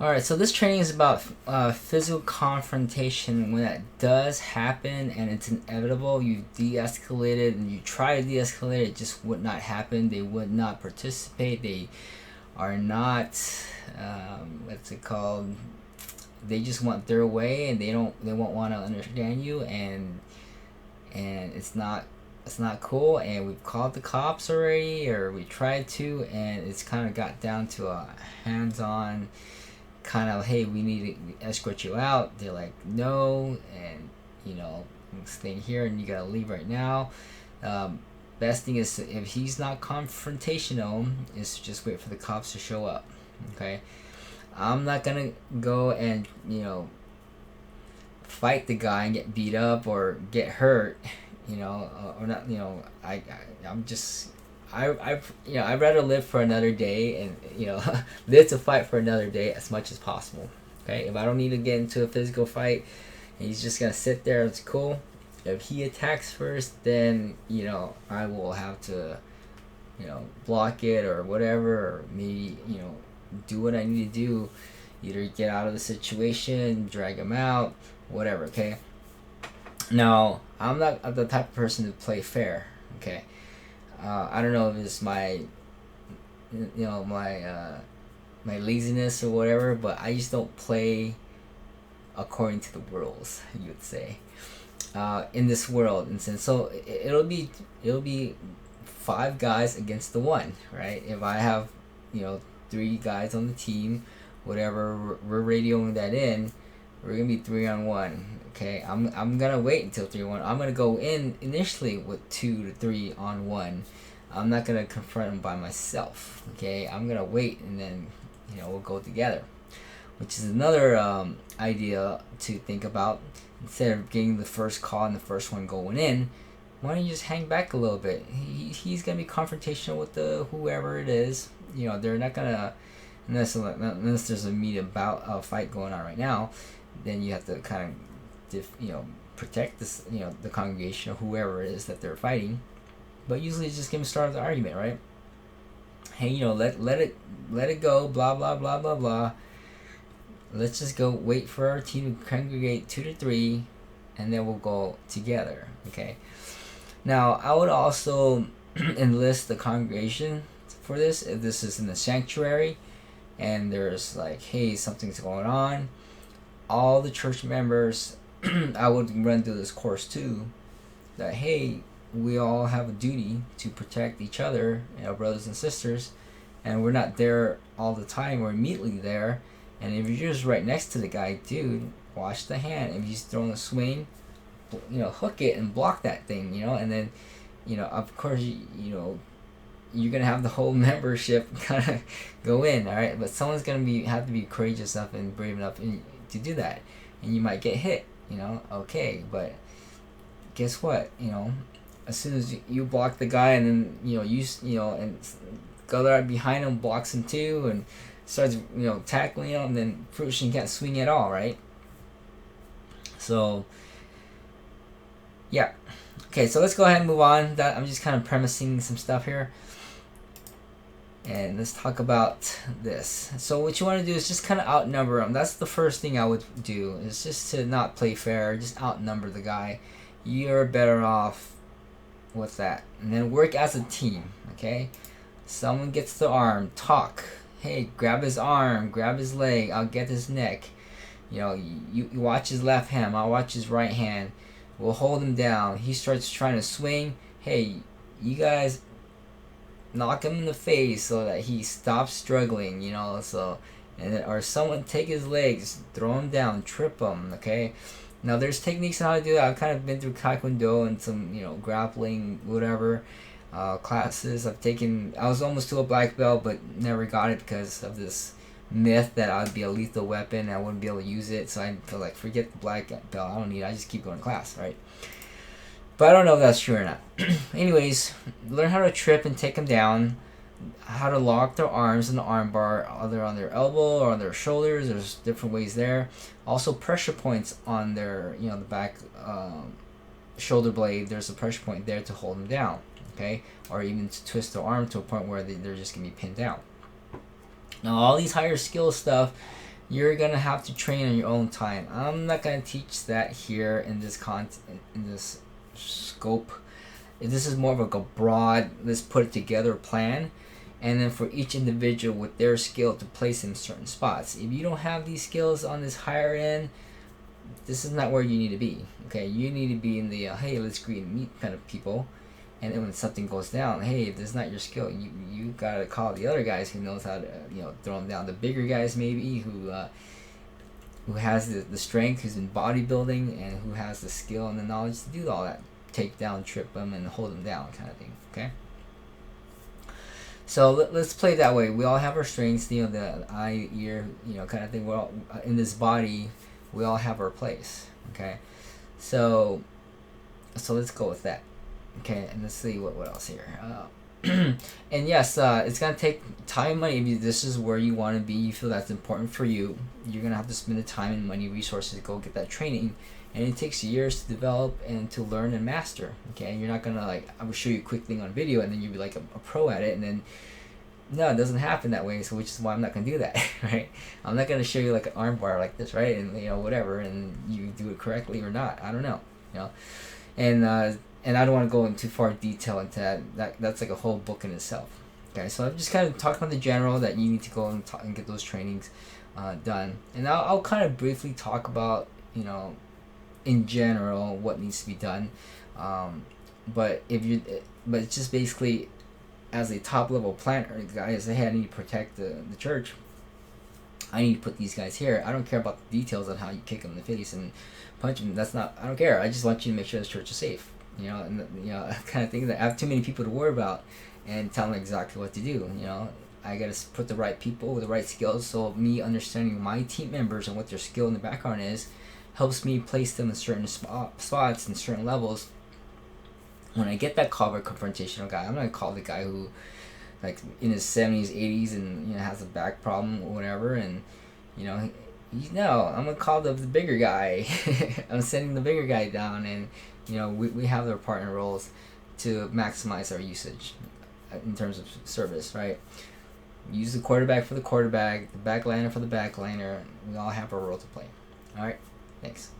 Alright, so this training is about physical confrontation. When that does happen and it's inevitable, you de-escalate it and you try to de-escalate it, it just would not happen. They would not participate. They are not, what's it called? They just want their way, and they won't want to understand you, and it's not cool. And we've called the cops already, or we tried to, and it's kind of got down to a hands-on kind of, hey, we need to escort you out. They're like, no, and I'm staying here and you gotta leave right now. Best thing is, if he's not confrontational, is just wait for the cops to show up. Okay, I'm not gonna go and fight the guy and get beat up or get hurt, or not. I'm just, I'd rather live for another day, and live to fight for another day as much as possible. Okay, if I don't need to get into a physical fight and he's just gonna sit there, it's cool. If he attacks first, then I will have to block it or whatever, or maybe do what I need to do, either get out of the situation, drag him out, whatever. Okay, now I'm not the type of person to play fair. Okay, I don't know if it's my my laziness or whatever, but I just don't play according to the rules, you would say, in this world. And so it'll be 5 guys against the 1, right? If I have 3 guys on the team, whatever, we're radioing that in, we're gonna be 3-on-1. Okay, I'm gonna wait until 3-on-1. I'm gonna go in initially with 2 to 3-on-1. I'm not gonna confront him by myself. Okay, I'm gonna wait, and then we'll go together, which is another idea to think about. Instead of getting the first call and the first one going in, why don't you just hang back a little bit? He's gonna be confrontational with the whoever it is. They're not gonna, unless there's a fight going on right now, then you have to kind of protect this the congregation or whoever it is that they're fighting. But usually it's just getting started the argument, right? Hey, let it go, blah blah blah blah blah. Let's just go wait for our team to congregate 2 to 3, and then we'll go together. Okay. Now I would also enlist the congregation for this. If this is in the sanctuary and there's like, hey, something's going on, all the church members, I would run through this course too, that hey, we all have a duty to protect each other, our brothers and sisters, and we're not there all the time. We're immediately there, and if you're just right next to the guy, dude, wash the hand. If he's throwing a swing, hook it and block that thing, and then, of course, you're gonna have the whole membership kind of go in, all right. But someone's gonna have to be courageous enough and brave enough to do that, and you might get hit, okay, but guess what, as soon as you block the guy, and then and go right behind him, blocks him too, and starts tackling him, and then Fruition can't swing at all, right? So yeah, okay, so let's go ahead and move on. That I'm just kind of premising some stuff here, and let's talk about this. So what you want to do is just kind of outnumber him. That's the first thing I would do, is just to not play fair, just outnumber the guy. You're better off with that, and then work as a team. Okay, someone gets the arm, talk, hey, grab his arm, grab his leg, I'll get his neck. You watch his left hand, I'll watch his right hand. We'll hold him down. He starts trying to swing, hey, you guys knock him in the face so that he stops struggling, so, and then, or someone take his legs, throw him down, trip him. Okay, now there's techniques on how to do that. I've kind of been through Taekwondo and some grappling whatever classes I've taken. I was almost to a black belt, but never got it because of this myth that I'd be a lethal weapon and I wouldn't be able to use it. So I feel like, forget the black belt, I don't need it, I just keep going to class, right? But I don't know if that's true or not. Anyways, learn how to trip and take them down, how to lock their arms in the arm bar, either on their elbow or on their shoulders. There's different ways there. Also pressure points on their, the back shoulder blade. There's a pressure point there to hold them down, okay? Or even to twist their arm to a point where they're just going to be pinned down. Now all these higher skill stuff, you're gonna have to train on your own time. I'm not gonna teach that here in this in this scope. This is more of like a broad, let's put it together plan, and then for each individual with their skill to place in certain spots. If you don't have these skills on this higher end, this is not where you need to be. Okay, you need to be in the hey, let's greet and meet kind of people. And then when something goes down, hey, if this is not your skill, you gotta call the other guys who knows how to throw them down. The bigger guys maybe who has the strength, who's in bodybuilding, and who has the skill and the knowledge to do all that. Take down, trip them, and hold them down kind of thing. Okay. So let's play that way. We all have our strengths, the eye, ear, kind of thing. We're all in this body. We all have our place. Okay. So let's go with that. Okay, and let's see what else here. And yes, it's gonna take time and money. If this is where you want to be, you feel that's important for you, you're gonna have to spend the time and money, resources to go get that training, and it takes years to develop and to learn and master. Okay, and you're not gonna I will show you a quick thing on video, and then you'll be like a pro at it, and then no, it doesn't happen that way. So which is why I'm not gonna do that, right? I'm not gonna show you like an arm bar like this, right? And whatever, and you do it correctly or not. I don't know, and I don't want to go into too far detail into that. That's like a whole book in itself. Okay, so I'm just kind of talking about the general that you need to go and get those trainings done, and I'll kind of briefly talk about in general what needs to be done, but it's just basically as a top level planner, guys, hey, I need to protect the church. I need to put these guys here. I don't care about the details on how you kick them in the face and punch them. I don't care. I just want you to make sure this church is safe. Kind of thing that I have too many people to worry about and tell them exactly what to do. I gotta put the right people with the right skills. So me understanding my team members and what their skill in the background is helps me place them in certain spots and certain levels. When I get that call by confrontational guy, I'm gonna call the guy who, like in his 70s, 80s, and has a back problem or whatever, and I'm gonna call the bigger guy. I'm sending the bigger guy down, and we have their partner roles to maximize our usage in terms of service, right? Use the quarterback for the quarterback, the backliner for the backliner. We all have a role to play. All right, thanks.